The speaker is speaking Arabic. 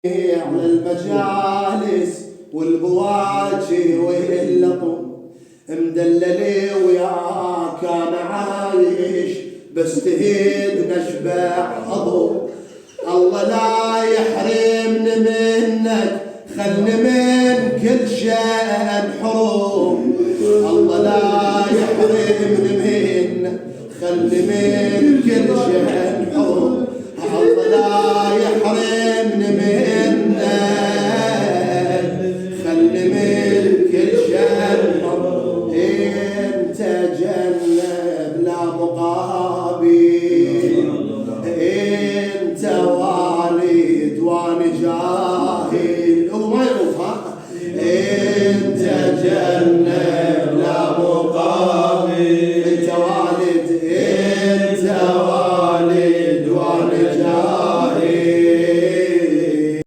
على المجالس والبواجي واللطم مدللي وياك انا عايش بس تهيد نشبع عضو. الله لا يحرمني منك خلني من كل شيء حروم. الله لا يحرمني منك خلني من كل شيء حروم. الله لا يحرمني منك خلني من كل شيء حروم. انت جنة بلا مقابل، انت والد وانا جاهل وما يروح. انت جنة